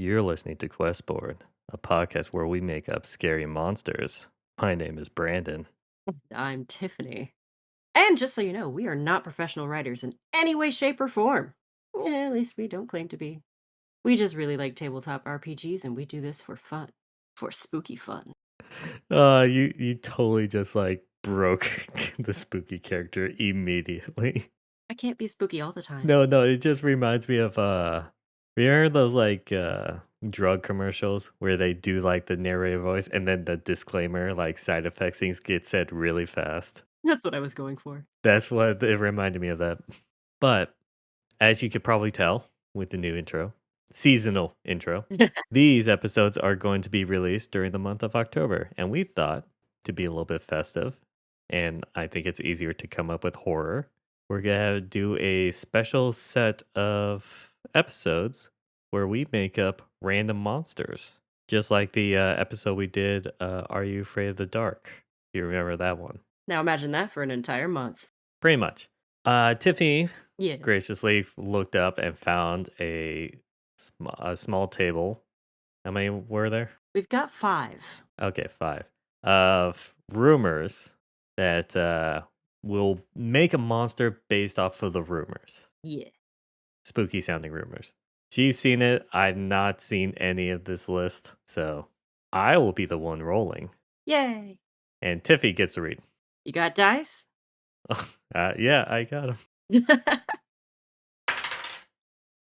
You're listening to Questboard, a podcast where we make up scary monsters. My name is Brandon. I'm Tiffany. And just so you know, we are not professional writers in any way, shape, or form. At least we don't claim to be. We just really like tabletop RPGs and we do this for fun. For spooky fun. You totally just like broke the spooky character immediately. I can't be spooky all the time. No, it just reminds me of remember those drug commercials where they do like the narrator voice and then the disclaimer, like side effects things get said really fast. That's what I was going for. That's what it reminded me of that. But as you could probably tell with the new intro, seasonal intro, these episodes are going to be released during the month of October. And we thought to be a little bit festive, and I think it's easier to come up with horror, we're going to do a special set of episodes where we make up random monsters. Just like the episode we did, Are You Afraid of the Dark? You remember that one? Now imagine that for an entire month. Pretty much. Tiffany Yeah. graciously looked up and found a small table. How many were there? We've got 5. Okay, 5 of rumors that will make a monster based off of the rumors. Yeah. Spooky sounding rumors. She's seen it. I've not seen any of this list, so I will be the one rolling, Yay. and Tiffy gets to read. You got dice? Yeah, I got him.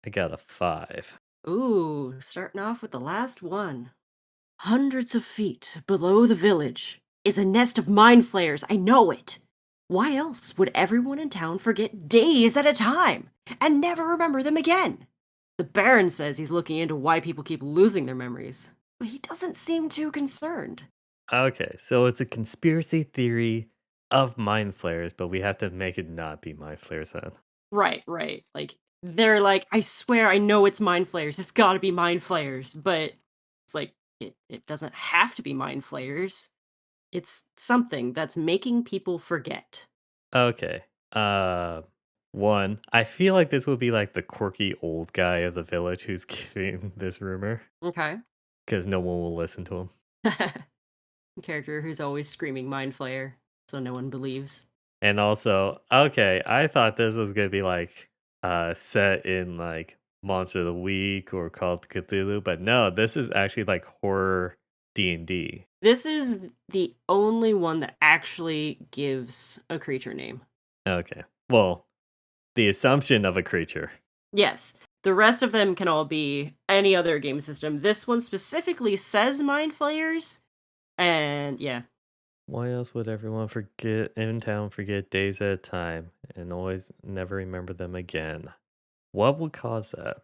I got a 5. Ooh, starting off with the last one. Hundreds of feet below the village is a nest of mind flayers. I know it. Why else would everyone in town forget days at a time and never remember them again? The Baron says he's looking into why people keep losing their memories, but he doesn't seem too concerned. Okay, so it's a conspiracy theory of mind flares, but we have to make it not be mind flares then. Right, right. Like, they're like, I swear I know it's mind flayers. It's gotta be mind flayers. But it's like, it doesn't have to be mind flayers. It's something that's making people forget. Okay. Uh One, I feel like this would be like the quirky old guy of the village who's giving this rumor Okay. because no one will listen to him. Character who's always screaming mind flayer, so no one believes. And also, okay, I thought this was gonna be like set in like Monster of the Week or Call of Cthulhu, but no, this is actually like horror D&D. This is the only one that actually gives a creature name. Okay. Well, the assumption of a creature. Yes, the rest of them can all be any other game system. This one specifically says mind flayers, and yeah, Why else would everyone forget in town forget days at a time and always never remember them again? What would cause that?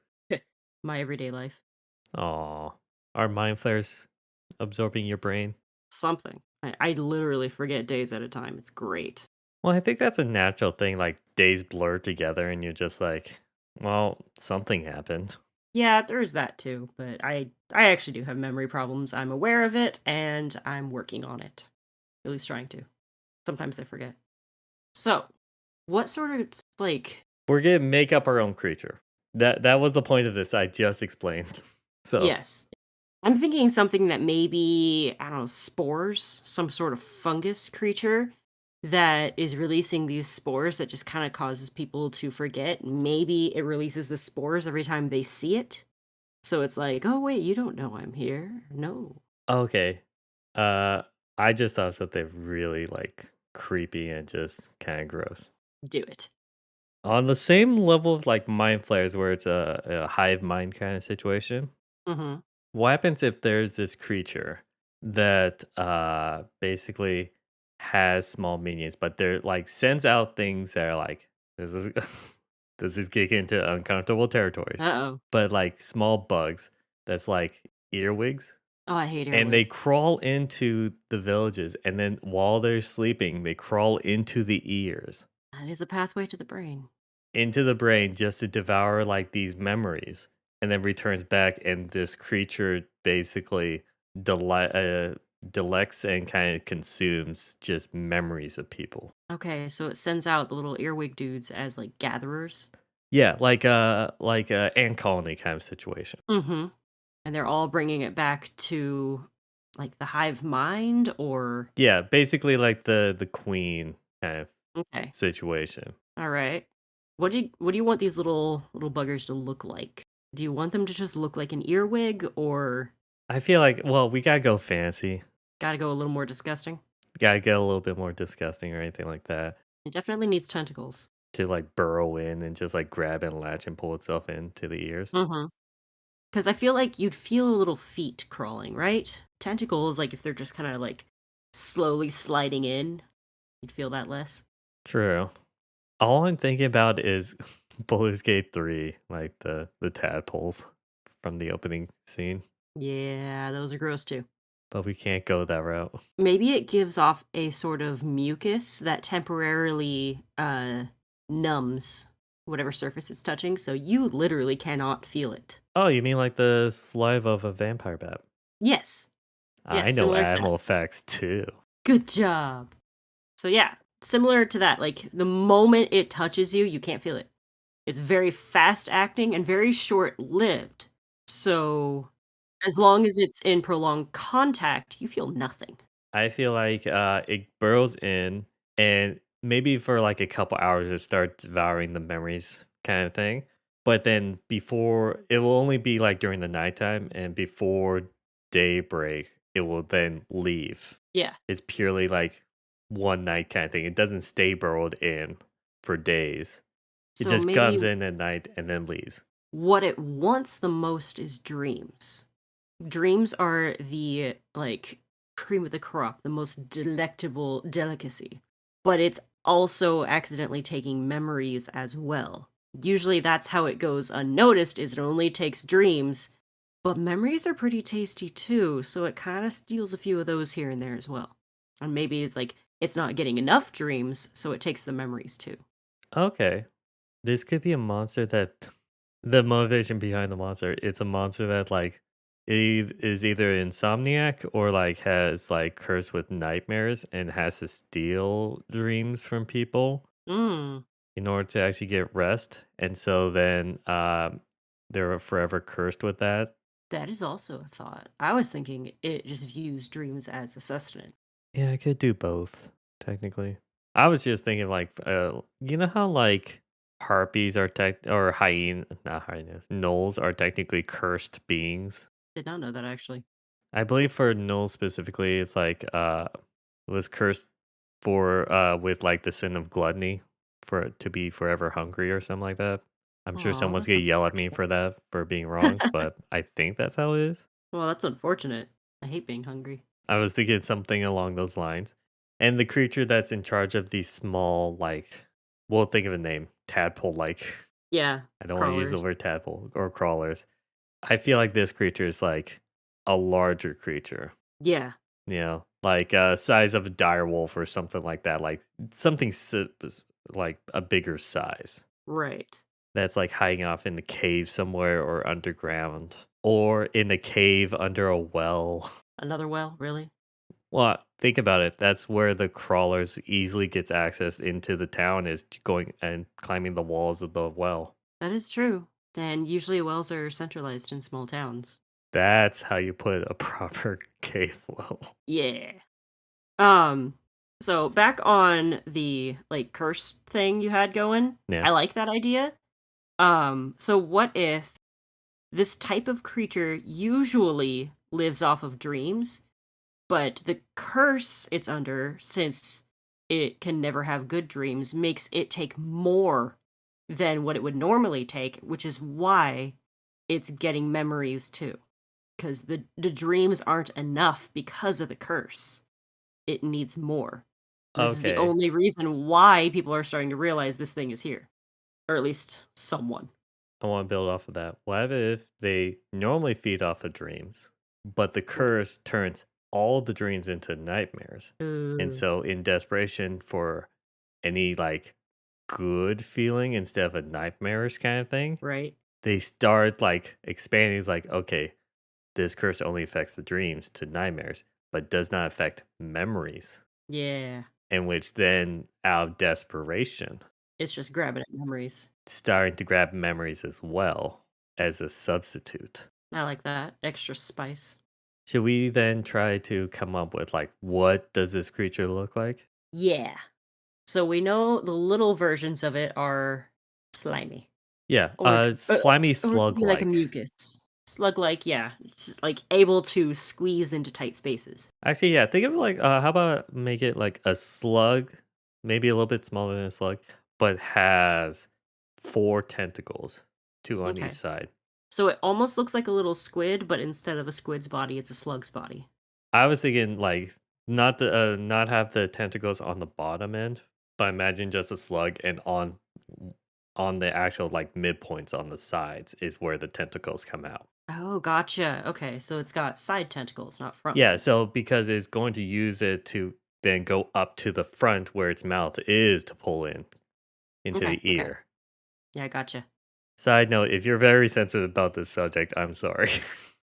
my everyday life. Aw. Are mind flares absorbing your brain? Something. I literally forget days at a time. It's great. Well, I think that's a natural thing, like days blur together and you're just like, well, something happened. Yeah, there's that too, but I actually do have memory problems. I'm aware of it and I'm working on it. At least trying to. Sometimes I forget. So, what sort of like We're gonna make up our own creature. That was the point of this I just explained. So yes. I'm thinking something that maybe, I don't know, spores, some sort of fungus creature that is releasing these spores that just kind of causes people to forget. Maybe it releases the spores every time they see it. So it's like, "Oh wait, you don't know I'm here." No. okay. Uh I just thought of something really like creepy and just kind of gross. Do it. On the same level of like mind flares where it's a hive mind kind of situation, Mhm. what happens if there's this creature that basically has small minions, but they're like sends out things that are like this is this is getting into uncomfortable territories, Uh-oh. but like small bugs that's like earwigs, Oh, I hate and they airwigs. crawl into the villages, and then while they're sleeping, they crawl into the ears, That is a pathway to the brain. into the brain just to devour like these memories and then returns back and this creature basically delects and kind of consumes just memories of people. Okay, so it sends out the little earwig dudes as like gatherers. Yeah, like a ant colony kind of situation. Mhm. And they're all bringing it back to, like, the hive mind or Yeah, basically like the queen kind of okay, situation. alright. What do you want these little buggers to look like? Do you want them to just look like an earwig or I feel like, well, we gotta go fancy. gotta go a little more disgusting? Gotta get a little bit more disgusting or anything like that It definitely needs tentacles. to like burrow in and just like grab and latch and pull itself into the ears. Mhm. 'Cause I feel like you'd feel little feet crawling, right? Tentacles, like, if they're just kinda, like, slowly sliding in, you'd feel that less. True. All I'm thinking about is Baldur's Gate 3, like the tadpoles from the opening scene, Yeah, those are gross too. but we can't go that route. Maybe it gives off a sort of mucus that temporarily, numbs whatever surface it's touching, so you literally cannot feel it. Oh, you mean like the saliva of a vampire bat? Yes. I Yes, know similar to that. animal effects too. Good job. So, yeah, similar to that, like, the moment it touches you, you can't feel it. It's very fast acting and very short-lived. So, as long as it's in prolonged contact, you feel nothing. I feel like it burrows in and maybe for like a couple hours it starts devouring the memories kind of thing. But then before it will only be like during the nighttime and before daybreak, it will then leave. Yeah. It's purely like one night kind of thing. It doesn't stay burrowed in for days. It So just maybe comes in at night and then leaves. what it wants the most is dreams. Dreams are the, like, cream of the crop, the most delectable delicacy, but it's also accidentally taking memories as well. Usually that's how it goes unnoticed is it only takes dreams, but memories are pretty tasty too, so it kinda steals a few of those here and there as well. And maybe it's like, it's not getting enough dreams, so it takes the memories too. Okay. This could be a monster that the motivation behind the monster, it's a monster that like is either insomniac or like has like cursed with nightmares and has to steal dreams from people Mm, in order to actually get rest. And so then they're forever cursed with that. that is also a thought. I was thinking it just views dreams as a sustenance. Yeah, I could do both, technically. I was just thinking like you know how like harpies are or hyena not hyenas, gnolls are technically cursed beings. Did not know that actually. I believe for gnolls specifically, it's like was cursed for with like the sin of gluttony for it to be forever hungry or something like that. I'm sure Oh, someone's that's gonna yell at me for that for being wrong, unfortunate. but I think that's how it is. Well, that's unfortunate. I hate being hungry. I was thinking something along those lines. And the creature that's in charge of these small, like, we'll think of a name, tadpole like. Yeah, I don't want to use the crawlers. word tadpole or crawlers. I feel like this creature is like a larger creature, Yeah, like size of a dire wolf or something like that, like something like a bigger size right. that's like hiding off in the cave somewhere or underground or in a cave under a well. Another well, really? Well, think about it. That's where the crawlers easily gets access into the town is going and climbing the walls of the well. That is true. And usually wells are centralized in small towns. That's how you put a proper cave well. Yeah. Um, so back on the like curse thing you had going, Yeah. I like that idea. So what if this type of creature usually lives off of dreams, but the curse it's under, since it can never have good dreams, makes it take more than what it would normally take, which is why it's getting memories too. Because the dreams aren't enough because of the curse. It needs more. This is the Okay. only reason why people are starting to realize this thing is here. Or at least someone. I want to build off of that. What if they normally feed off of dreams, but the Okay. curse turns all the dreams into nightmares? And Ooh, so, in desperation for any like good feeling instead of a nightmarish kind of thing, right? they start like expanding. It's like, okay, this curse only affects the dreams to nightmares, but does not affect memories. Yeah. In which then, out of desperation, It's just grabbing at memories. starting to grab memories as well as a substitute. I like that. Extra spice. Should we then try to come up with like what does this creature look like? Yeah. So we know the little versions of it are slimy. Yeah, Or slimy or it could be like a slug-like. mucus. Slug-like, yeah. It's like able to squeeze into tight spaces. Actually, yeah, think of it like how about make it like a slug, maybe a little bit smaller than a slug, but has 4 tentacles, 2 on each Okay. side. So it almost looks like a little squid, but instead of a squid's body, it's a slug's body. I was thinking like not have the tentacles on the bottom end, but imagine just a slug and on the actual like midpoints on the sides is where the tentacles come out. Oh, gotcha. Okay, so it's got side tentacles, not front Yeah, ones. so because it's going to use it to then go up to the front where its mouth is to pull in into Okay, the okay. ear. Yeah, gotcha. Side note, if you're very sensitive about this subject, I'm sorry.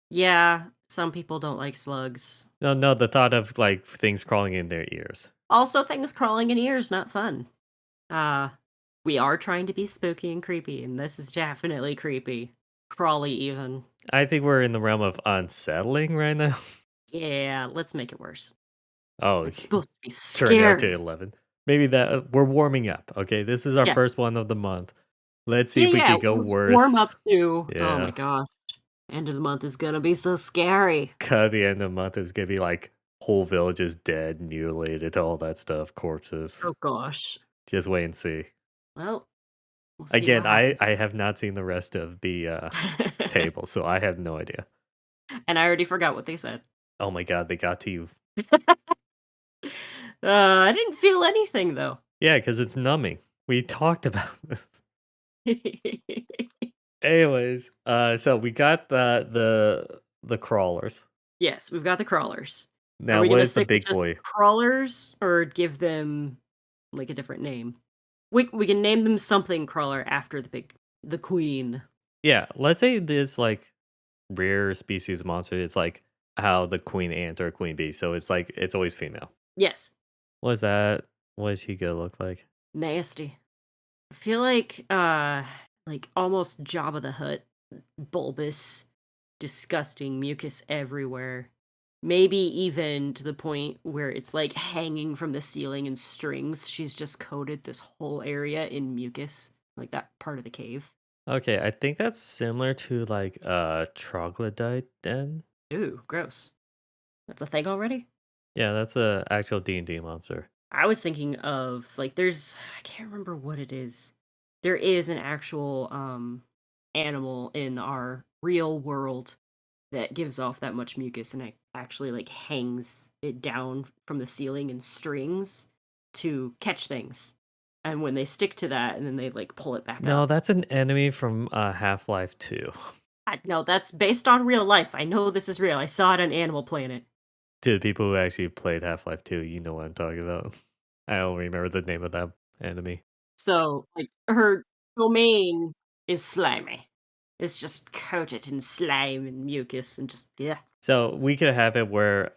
Yeah, some people don't like slugs. No, no, the thought of like things crawling in their ears. Also, things crawling in ears, not fun. Uh, we are trying to be spooky and creepy, and this is definitely creepy. Crawly, even. I think we're in the realm of unsettling right now. Yeah, let's make it worse. Oh, It's supposed to be turn it up to scary. 11. Maybe that we're warming up. Okay, this is our Yeah. first one of the month. Let's see Yeah, if we yeah. could go Let's warm up worse. to. Oh my Yeah, gosh. End of the month is gonna be so scary. cut the end of the month is gonna be like whole village is dead, mutilated, all that stuff, corpses. Oh gosh. Just wait and see. Well, we'll see Again, what happens. I have not seen the rest of the table, so I have no idea. And I already forgot what they said. Oh my god, they got to you. I didn't feel anything though. Yeah, because it's numbing. We talked about this. Anyways, so we got the crawlers. Yes, we've got the crawlers. Are Now, we what gonna is the stick with big just boy? crawlers or give them like a different name? We can name them something crawler after the queen. Yeah, let's say this like rare species monster. It's like how the queen ant or queen bee. So it's like it's always female. Yes, What's that? What is she gonna look like? nasty. I feel like almost Jabba the Hutt, bulbous, disgusting mucus everywhere. Maybe even to the point where it's like hanging from the ceiling in strings. She's just coated this whole area in mucus, like that part of the cave. Okay, I think that's similar to like a troglodyte then. Ooh, gross. That's a thing already? Yeah, that's a actual D&D monster. I was thinking of like I can't remember what it is. There is an actual animal in our real world that gives off that much mucus and it actually like hangs it down from the ceiling in strings to catch things. And when they stick to that and then they like pull it back No, up. that's an enemy from Half-Life 2. No, that's based on real life. I know this is real. I saw it on Animal Planet. To the people who actually played Half-Life 2, you know what I'm talking about. I don't remember the name of that enemy. So, like, her domain is slimy. It's just coated in slime and mucus and just yeah. So we could have it where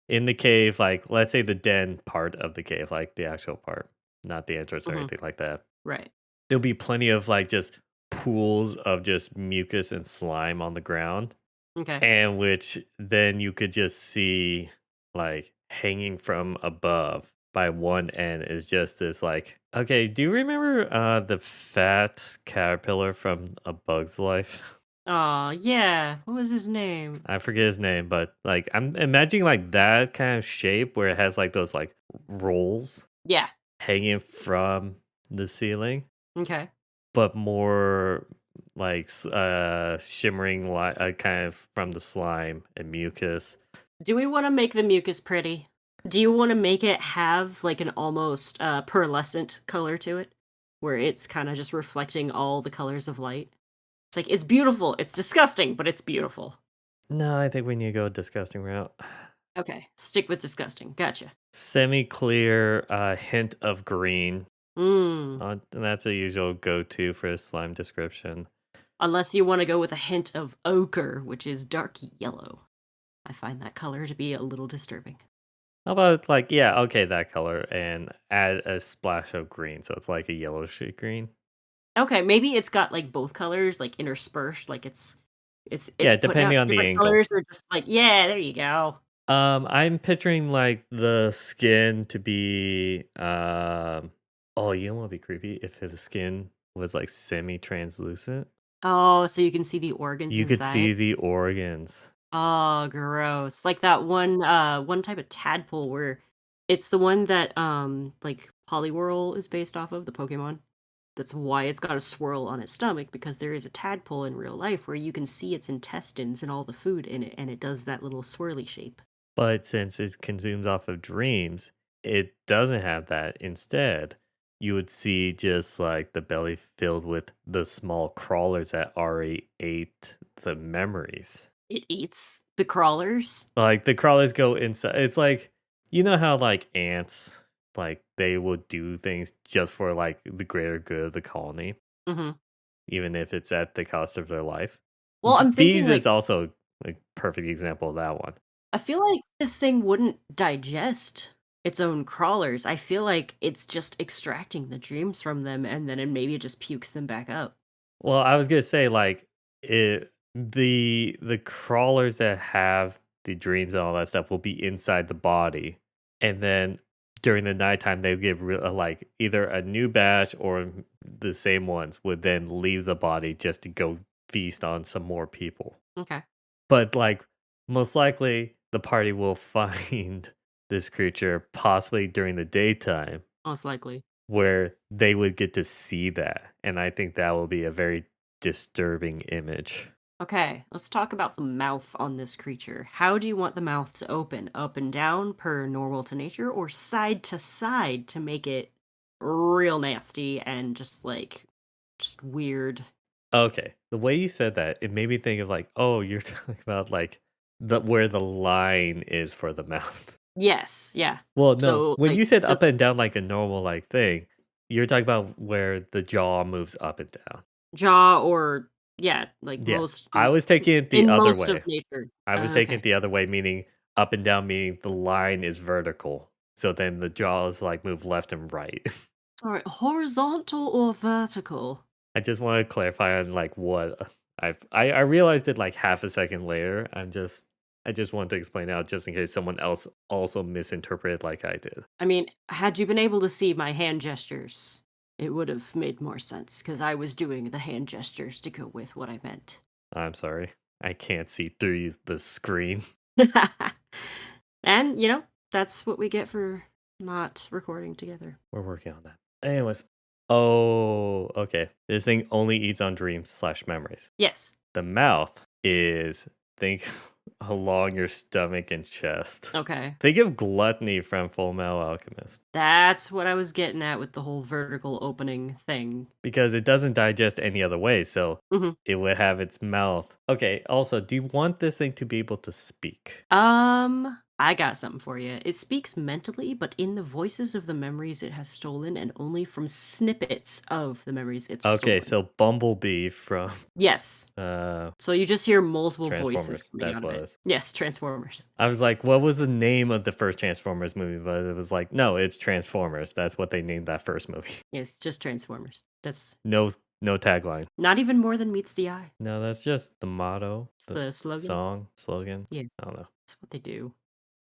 in the cave, like let's say the den part of the cave, like the actual part, not the entrance or Mhm. anything like that. Right. There'll be plenty of like just pools of just mucus and slime on the ground, Okay. and which then you could just see like hanging from above by one end is just this like okay, do you remember the fat caterpillar from A Bug's Life? Aw, yeah. What was his name? I forget his name, but like I'm imagining like that kind of shape where it has like those like rolls Yeah. hanging from the ceiling, Okay. but more like shimmering kind of from the slime and mucus. Do we wanna make the mucus pretty? Do you wanna make it have, like, an almost, pearlescent color to it? Where it's kinda just reflecting all the colors of light? It's like, it's beautiful, it's disgusting, but it's beautiful. No, I think we need to go disgusting route. Okay, stick with disgusting, gotcha. Semi clear, hint of green. Mm. And that's a usual go to for a slime description. Unless you wanna go with a hint of ochre, which is dark yellow. I find that color to be a little disturbing. How about like yeah, okay, that color and add a splash of green, so it's like a yellow shade green. Okay, maybe it's got, like, both colors, like, interspersed, like, it's It's Yeah, putting depending out on the different angle. colors or just like, "Yeah, there you go." I'm picturing like the skin to be oh, you know what would be creepy if the skin was like semi-translucent. Oh, so you can see the organs You could inside? see the organs. Oh, gross. Like that one type of tadpole where it's the one that, like, Poliwhirl is based off of, the Pokemon. That's why it's got a swirl on its stomach, because there is a tadpole in real life where you can see its intestines and all the food in it, and it does that little swirly shape. But since it consumes off of dreams, it doesn't have that. Instead, you would see just like the belly filled with the small crawlers that already ate the memories. It eats the crawlers? Like the crawlers go inside. It's like, you know how like ants, like they will do things just for like the greater good of the colony, Mhm. even if it's at the cost of their life. Well, I'm thinking, Bees like, is also a perfect example of that one. I feel like this thing wouldn't digest its own crawlers. I feel like it's just extracting the dreams from them, and then maybe it just pukes them back up. Well, I was gonna say like the crawlers that have the dreams and all that stuff will be inside the body, and then during the nighttime they give like either a new batch or the same ones would then leave the body just to go feast on some more people. Okay. But like most likely the party will find this creature possibly during the daytime Most likely. where they would get to see that, and I think that will be a very disturbing image. Okay, let's talk about the mouth on this creature. How do you want the mouth to open? Up and down per normal to nature, or side to side to make it real nasty and just like just weird? Okay, the way you said that, it made me think of like, oh, you're talking about like the where the line is for the mouth. Yes, yeah. Well, no, So when like you said does up and down like a normal like thing, you're talking about where the jaw moves up and down. jaw or yeah, like Yeah, most I was taking it the in other most of way. nature. I was taking Okay. it the other way, meaning up and down, meaning the line is vertical. So then the jaws like move left and right. Sorry, horizontal or vertical? I just want to clarify on like what I realized it like half a second later. I just want to explain out just in case someone else also misinterpreted like I did. I mean, had you been able to see my hand gestures, it would have made more sense because I was doing the hand gestures to go with what I meant. I'm sorry. I can't see through the screen. And, that's what we get for not recording together. We're working on that. Anyways. Oh, okay. This thing only eats on dreams/memories. Yes. The mouth is think along your stomach and chest. Okay. Think of gluttony from Full Metal Alchemist. That's what I was getting at with the whole vertical opening thing. Because it doesn't digest any other way, so Mhm. it would have its mouth. Okay, also, do you want this thing to be able to speak? I got something for you. It speaks mentally, but in the voices of the memories it has stolen and only from snippets of the memories it's Okay, stolen. so Bumblebee from Yes. uh So you just hear multiple voices Transformers. coming That's out of what it it. is. Yes, Transformers. I was like, what was the name of the first Transformers movie? But it was like, no, it's Transformers. That's what they named that first movie. Yes, just Transformers. That's No no tagline. not even more than meets the eye. No, that's just the motto, It's the the slogan. song, slogan. Yeah, I don't know. that's what they do.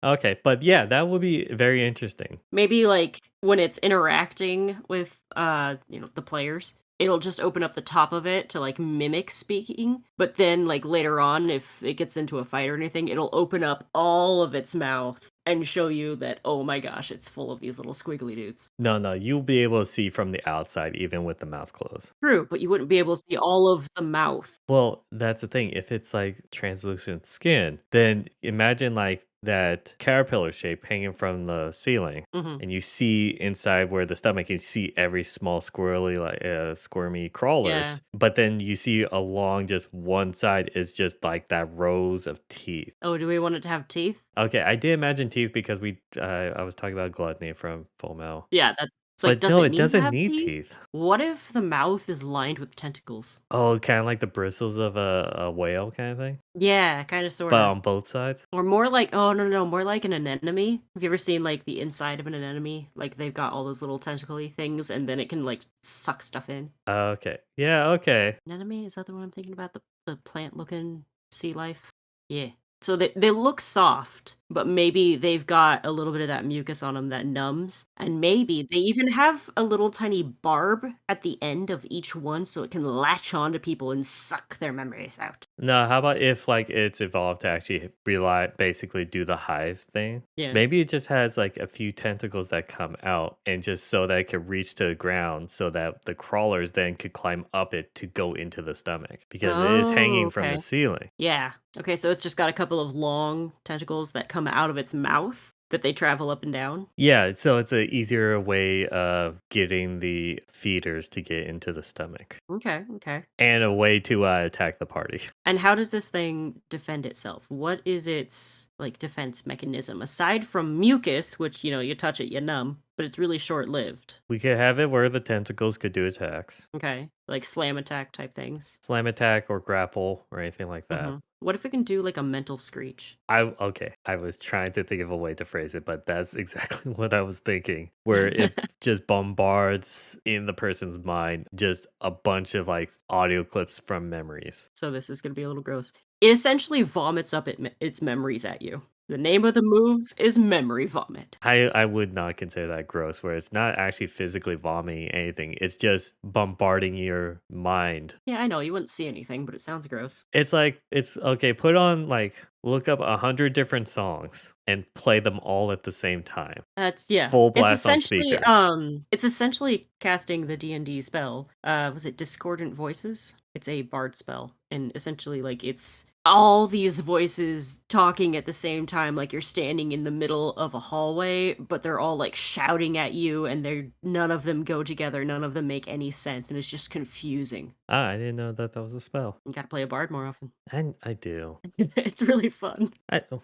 Okay, but yeah, that would be very interesting. Maybe like when it's interacting with the players, it'll just open up the top of it to like mimic speaking, but then like later on if it gets into a fight or anything, it'll open up all of its mouth and show you that oh my gosh, it's full of these little squiggly dudes. No, no, you'll be able to see from the outside, even with the mouth closed. True, but you wouldn't be able to see all of the mouth. Well, that's the thing. If it's like translucent skin, then imagine like that caterpillar shape hanging from the ceiling, Mhm. and you see inside where the stomach, you see every small squirrely, like squirmy Yeah. crawlers, but then you see along just one side is just like that rows of teeth. Oh, do we want it to have teeth? Okay, I did imagine teeth because I was talking about gluttony from Full Metal. Yeah, that It's like, But does no, it it need to doesn't have need teeth? teeth. What if the mouth is lined with tentacles? Oh, kinda like the bristles of a whale kinda thing? Yeah, kinda, But sorta. on both sides? Or more like oh, no, no, no, more like an anemone. Have you ever seen, like, the inside of an anemone? Like, they've got all those little tentacle-y things, and then it can, like, suck stuff in. Okay. Yeah, okay. Anemone, is that the one I'm thinking about? The plant-looking sea life? Yeah. So they look soft, but maybe they've got a little bit of that mucus on them that numbs, and maybe they even have a little tiny barb at the end of each one so it can latch on to people and suck their memories out. No, how about if, like, it's evolved to actually rely basically do the hive thing? Yeah. Maybe it just has, like, a few tentacles that come out and just so that it could reach to the ground so that the crawlers then could climb up it to go into the stomach because it is Oh, hanging from the okay. ceiling. Yeah. Okay, so it's just got a couple of long tentacles that come out of its mouth that they travel up and down? Yeah, so it's a easier way of getting the feeders to get into the stomach Okay, okay. and a way to, attack the party. And how does this thing defend itself? What is its, like, defense mechanism? Aside from mucus, which, you touch it, you numb, but it's really short-lived. We could have it where the tentacles could do attacks. Okay. Like slam attack type things. Slam attack or grapple or anything like that. Mhm. What if it can do, like, a mental screech? Okay, I was trying to think of a way to phrase it, but that's exactly what I was thinking, where it just bombards in the person's mind just a bunch of like audio clips from memories. So this is gonna be a little gross. It essentially vomits up its memories at you. The name of the move is memory vomit. I would not consider that gross, where it's not actually physically vomiting anything. It's just bombarding your mind. Yeah, I know, you wouldn't see anything, but it sounds gross. It's like it's okay, put on like look up 100 different songs and play them all at the same time. That's yeah. Full It's blast on essentially, speakers. it's essentially casting the D&D spell. Was it Discordant Voices? It's a bard spell, and essentially, like, it's all these voices talking at the same time, like you're standing in the middle of a hallway, but they're all, like, shouting at you, and they're none of them go together, none of them make any sense, and it's just confusing. Ah, I didn't know that that was a spell. You gotta play a bard more often. And I do. It's really fun.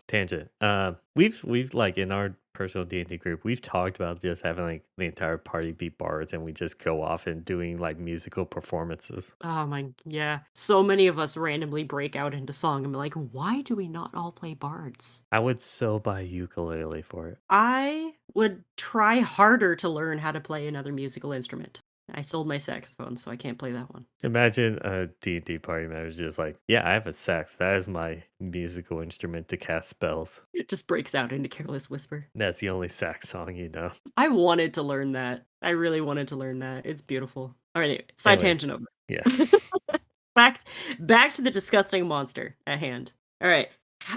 Tangent. We've like in our personal D&D group, we've talked about just having like the entire party be bards, and we just go off and doing like musical performances. Oh my yeah. So many of us randomly break out into song and be like, "Why do we not all play bards?" I would so buy a ukulele for it. I would try harder to learn how to play another musical instrument. I sold my saxophone, so I can't play that one. Imagine a D&D party member just like, yeah, I have a sax. That is my musical instrument to cast spells. It just breaks out into Careless Whisper. That's the only sax song you know. I wanted to learn that. I really wanted to learn that. It's beautiful. All right, anyway, side Anyways, tangent over. yeah. back back to the disgusting monster at hand. All right.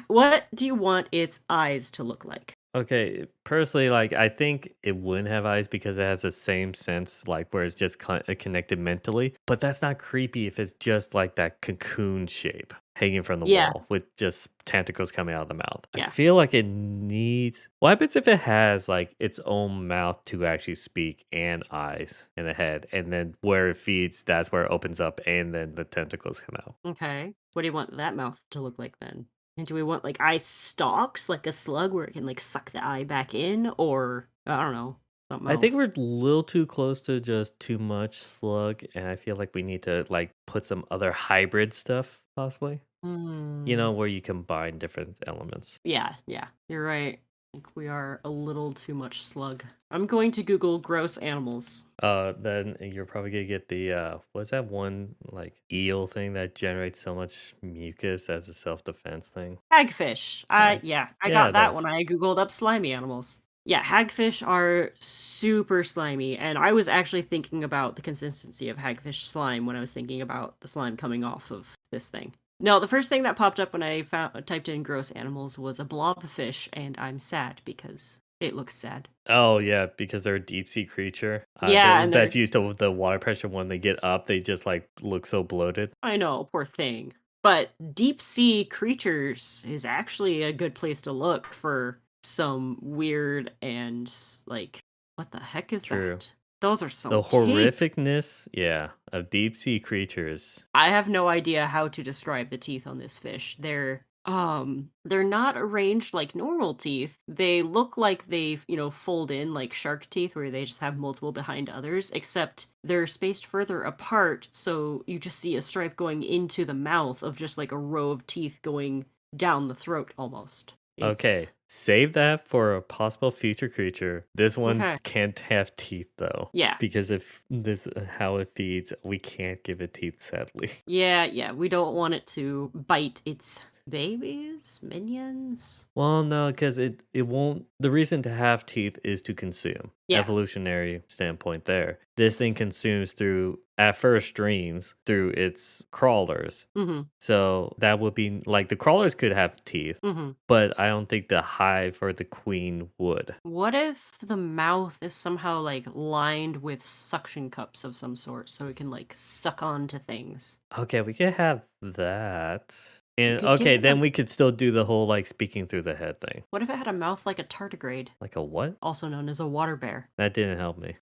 What do you want its eyes to look like? Okay, personally, like I think it wouldn't have eyes because it has the same sense, like where it's just connected mentally. But that's not creepy if it's just like that cocoon shape hanging from the Yeah, wall with just tentacles coming out of the mouth. I yeah. feel like it needs. What happens if it has like its own mouth to actually speak and eyes in the head, and then where it feeds, that's where it opens up, and then the tentacles come out. Okay. What do you want that mouth to look like then? And do we want like eye stalks, like a slug where it can like suck the eye back in, or I don't know, something I think else? we're a little too close to just too much slug, and I feel like we need to like put some other hybrid stuff, possibly. You Hmm. know, where you combine different elements. Yeah, yeah. You're right. I think we are a little too much slug. I'm going to Google gross animals. Then you're probably gonna get the what's that one like eel thing that generates so much mucus as a self defense thing? Hagfish. Hag. Yeah, I Yeah, got that those. when I Googled up slimy animals. Yeah, hagfish are super slimy, and I was actually thinking about the consistency of hagfish slime when I was thinking about the slime coming off of this thing. No, the first thing that popped up when I typed in gross animals was a blobfish, and I'm sad because it looks sad. Oh yeah, because they're a deep sea creature. Yeah, and they're That's used to the water pressure. When they get up, they just like look so bloated. I know, poor thing. But deep sea creatures is actually a good place to look for some weird and like what the heck is True. that? Those are The some teeth. horrificness, yeah, of deep sea creatures. I have no idea how to describe the teeth on this fish. They're They're not arranged like normal teeth. They look like they, fold in like shark teeth where they just have multiple behind others, except they're spaced further apart, so you just see a stripe going into the mouth of just like a row of teeth going down the throat almost. It's Okay, save that for a possible future creature. This one okay. can't have teeth though, Yeah. because if this how it feeds, we can't give it teeth, sadly. Yeah, yeah. We don't want it to bite its babies, minions. Well, no, because it won't. The reason to have teeth is to consume. Yeah. Evolutionary standpoint there. This thing consumes through at first dreams through its crawlers. Mhm. So that would be like the crawlers could have teeth, Mhm. but I don't think the hive or the queen would. What if the mouth is somehow like lined with suction cups of some sort so it can like suck onto things? Okay, we could have that. You And could give okay, it a then we could still do the whole like speaking through the head thing. what if it had a mouth like a tardigrade, Like a what? also known as a water bear? That didn't help me.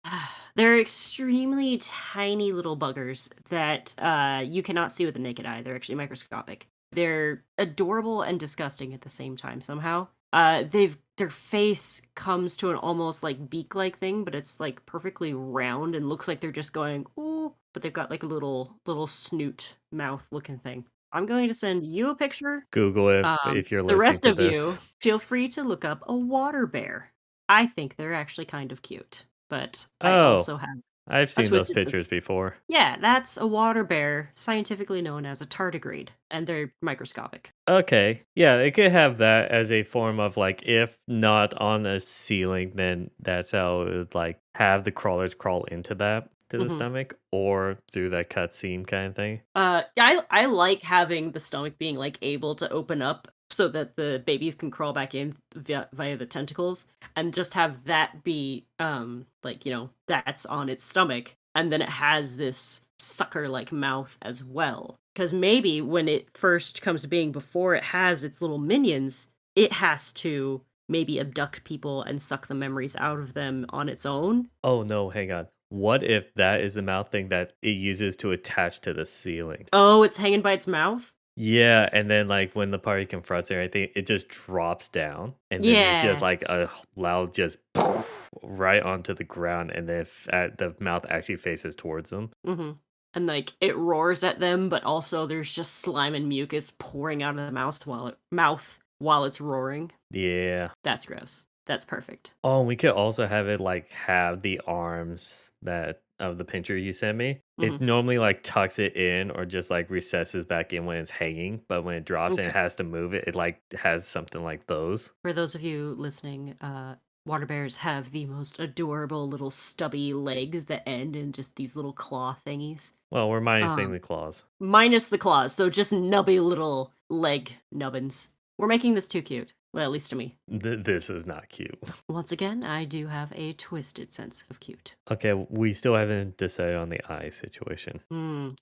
They're extremely tiny little buggers that you cannot see with the naked eye. They're actually microscopic. They're adorable and disgusting at the same time somehow. Their face comes to an almost like beak-like thing, but it's like perfectly round and looks like they're just going ooh, but they've got like a little snoot mouth looking thing. I'm going to send you a picture. Google it if you're The listening rest to of this. you, feel free to look up a water bear. I think they're actually kind of cute, but I Oh, also have I've a seen those twisted pictures before. yeah, that's a water bear, scientifically known as a tardigrade, and they're microscopic. Okay. Yeah, it could have that as a form of like if not on the ceiling, then that's how it would like have the crawlers crawl into that to the Mhm. stomach or through that cutscene kind of thing. Yeah, I like having the stomach being, like, able to open up so that the babies can crawl back in via the tentacles, and just have that be, like, that's on its stomach, and then it has this sucker-like mouth as well. Because maybe when it first comes to being, before it has its little minions, it has to maybe abduct people and suck the memories out of them on its own. Oh no, hang on. What if that is the mouth thing that it uses to attach to the ceiling? Oh, it's hanging by its mouth? Yeah, and then like when the party confronts it, I think it just drops down and then it's just Yeah. like a loud just right onto the ground and then the mouth actually faces towards them. Mhm. And, like, it roars at them, but also there's just slime and mucus pouring out of the mouth while it's roaring. Yeah. That's gross. That's perfect. Oh, we could also have it like have the arms that of the picture you sent me. It Mhm. normally like tucks it in or just like recesses back in when it's hanging, but when it drops and Okay. it has to move it, it like has something like those. For those of you listening, water bears have the most adorable little stubby legs that end in just these little claw thingies. Well, we're minusing Um, the claws. Minus the claws, so just nubby little leg nubbins. We're making this too cute. Well, at least to me. This is not cute. Once again, I do have a twisted sense of cute. Okay, we still haven't decided on the eye situation.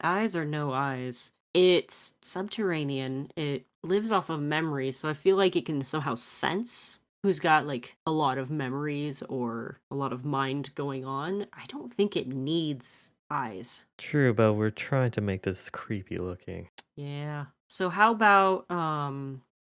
Eyes or no eyes? It's subterranean. It lives off of memories, so I feel like it can somehow sense who's got like a lot of memories or a lot of mind going on. I don't think it needs eyes. True, but we're trying to make this creepy looking. Yeah. So how about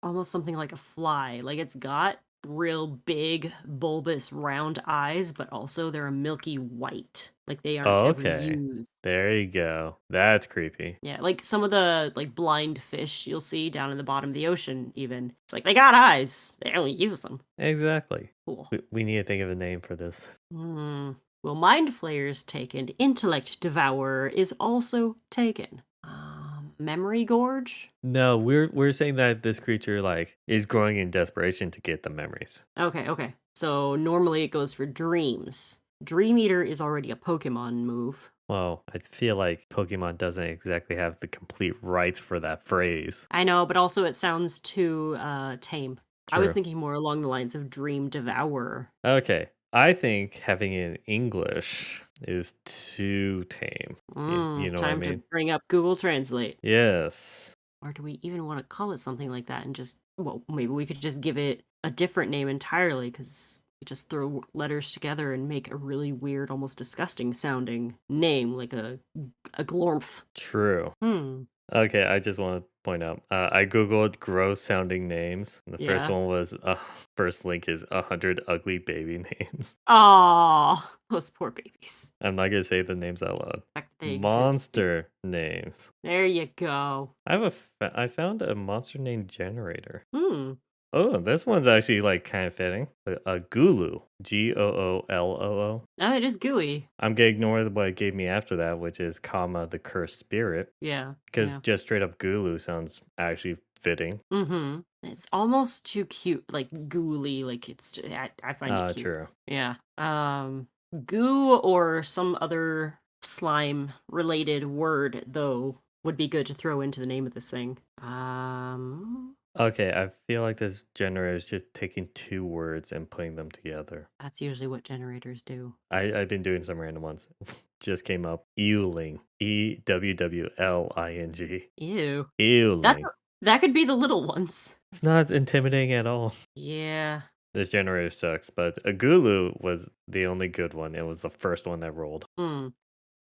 almost something like a fly? Like it's got real big bulbous round eyes, but also they're a milky white. Like they aren't ever Okay, used. there you go. That's creepy. Yeah, like some of the like blind fish you'll see down in the bottom of the ocean even. It's like they got eyes. They only use them. Exactly. Cool. We need to think of a name for this. Hmm. Well, mind flayer's taken. Intellect devourer is also taken. Memory gorge. No, we're saying that this creature like is growing in desperation to get the memories. Okay, okay. So normally it goes for dreams. Dream eater is already a Pokemon move. Well, I feel like Pokemon doesn't exactly have the complete rights for that phrase. I know, but also it sounds too tame. I was True. thinking more along the lines of dream devourer. Okay. I think having it in English is too tame. You know what I Time to mean? bring up Google Translate. Yes. Or do we even want to call it something like that and just, well, maybe we could just give it a different name entirely because we just throw letters together and make a really weird, almost disgusting sounding name, like a glorf. True. Hmm. Okay, I just want to point out, I googled gross sounding names. And the first Yeah. one was first link is 100 ugly baby names. Oh, those poor babies. I'm not gonna say the names out loud. The fact that they exist. Yeah. Monster names. There you go. I found a monster name generator. Hmm. Oh, this one's actually like kind of fitting. A Gulu, Gooloo. Oh, it is gooey. I'm gonna ignore what it gave me after that, which is comma the cursed spirit, Yeah. because Yeah. just straight up Gulu sounds actually fitting. Mm-hmm. It's almost too cute, like gooey. Like I find it cute. True. Yeah. Goo or some other slime related word though would be good to throw into the name of this thing. Okay, I feel like this generator is just taking two words and putting them together. That's usually what generators do. I've been doing some random ones. Just came up. Ewling. Ewwling. Ew. That's Ewling. that could be the little ones. It's not intimidating at all. Yeah. This generator sucks, but a Gulu was the only good one. It was the first one that rolled. Hmm.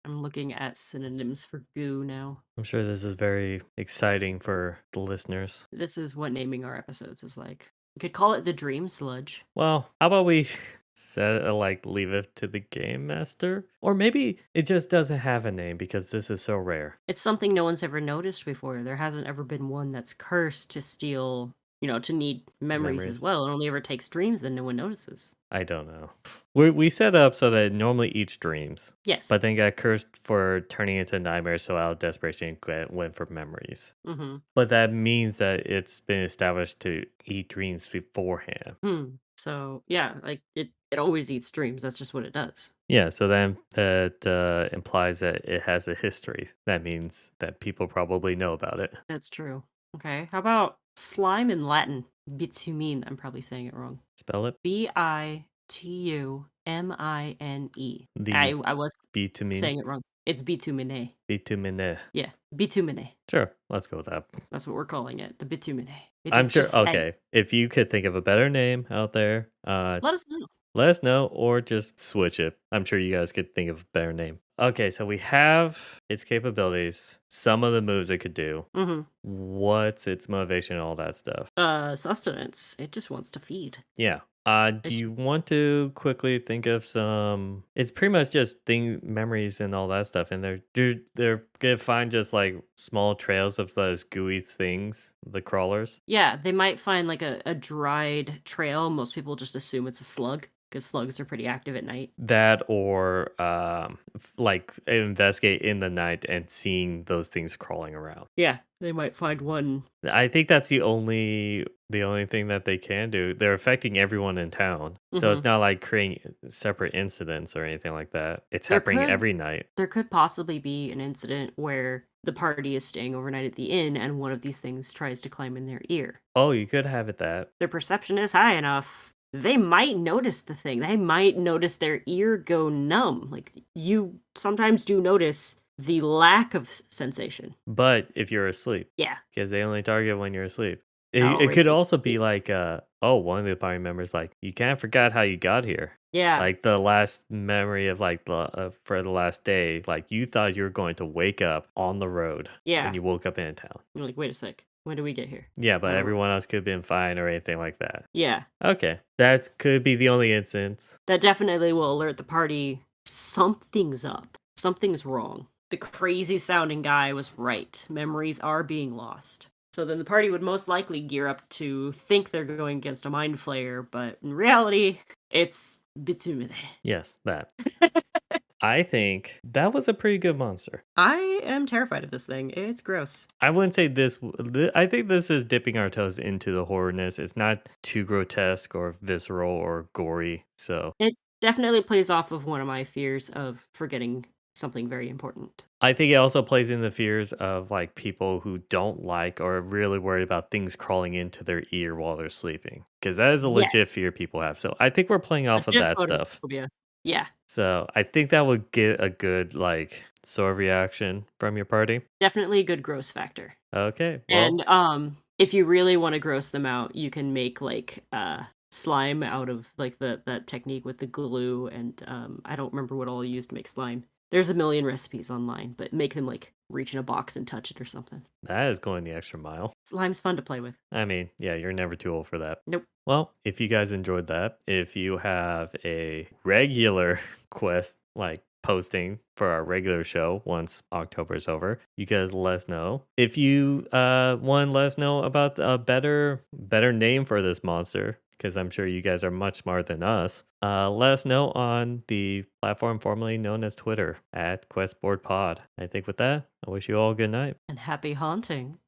I'm looking at synonyms for goo now. I'm sure this is very exciting for the listeners. This is what naming our episodes is like. You could call it the dream sludge. Well, how about we leave it to the game master? Or maybe it just doesn't have a name because this is so rare. It's something no one's ever noticed before. There hasn't ever been one that's cursed to steal, to need memories as Memories. well. It only ever takes dreams and no one notices. I don't know. We set up so that it normally eats dreams, Yes. but then got cursed for turning into nightmares, so out of desperation went for memories. Mm-hmm. But that means that it's been established to eat dreams beforehand. So yeah, like it always eats dreams. That's just what it does. Yeah, so then that implies that it has a history. That means that people probably know about it. That's true. Okay. How about slime in Latin? Bitumine. I'm probably saying it wrong. Spell it. Bitumine. The I was bitumen. saying it wrong. It's bitumine. Bitumen. Yeah, bitumine. Sure, let's go with that. That's what we're calling it. The bitumine. It I'm is sure. just stank. Okay, if you could think of a better name out there, Let us know. let us know or just switch it. I'm sure you guys could think of a better name. Okay, so we have its capabilities, some of the moves it could do. Mm-hmm. What's its motivation, all that stuff. Sustenance. It just wants to feed. Yeah. Do It's you want to quickly think of some? It's pretty much just memories and all that stuff, and they're gonna find just like small trails of those gooey things, the crawlers. Yeah, they might find like a dried trail. Most people just assume it's a slug because slugs are pretty active at night. That or like investigate in the night and seeing those things crawling around. Yeah, they might find one. I think that's the only thing that they can do. They're affecting everyone in town. So Mm-hmm. it's not like creating separate incidents or anything like that. It's There happening could every night. there could possibly be an incident where the party is staying overnight at the inn and one of these things tries to climb in their ear. Oh, you could have it that. Their perception is high enough. They might notice the thing. They might notice their ear go numb. Like you sometimes do notice the lack of sensation. But if you're asleep, Yeah. because they only target when you're asleep. Oh, It I could see. also be like, oh, one of the party members like, you can't forget how you got here. Yeah. Like the last memory of like for the last day, like you thought you were going to wake up on the road Yeah. and you woke up in a town. You're like, wait a sec. When did we get here? Yeah, but Oh, everyone else could have been fine or anything like that. yeah. Okay, that could be the only instance. That definitely will alert the party something's up. Something's wrong. The crazy sounding guy was right. Memories are being lost. So then the party would most likely gear up to think they're going against a mind flayer, but in reality, it's bitumen. Yes, that. I think that was a pretty good monster. I am terrified of this thing. It's gross. I wouldn't say this. I think this is dipping our toes into the horrorness. It's not too grotesque or visceral or gory. So It definitely plays off of one of my fears of forgetting something very important. I think it also plays in the fears of like people who don't like or are really worried about things crawling into their ear while they're sleeping. Because that is a legit Yes. fear people have. So I think we're playing off of Legit that stuff. photophobia. Yeah. So I think that would get a good like sort of reaction from your party. Definitely a good gross factor. Okay, well, And if you really want to gross them out, you can make like slime out of like that technique with the glue and I don't remember what all you used to make slime. There's a million recipes online, but make them like reach in a box and touch it or something. That is going the extra mile. Slime's fun to play with. I mean, yeah, you're never too old for that. Nope. Well, if you guys enjoyed that, if you have a regular quest like posting for our regular show once October is over, you guys let us know. If you want to let us know about a better name for this monster, because I'm sure you guys are much smarter than us, let us know on the platform formerly known as Twitter at QuestboardPod. I think with that, I wish you all a good night. And happy haunting.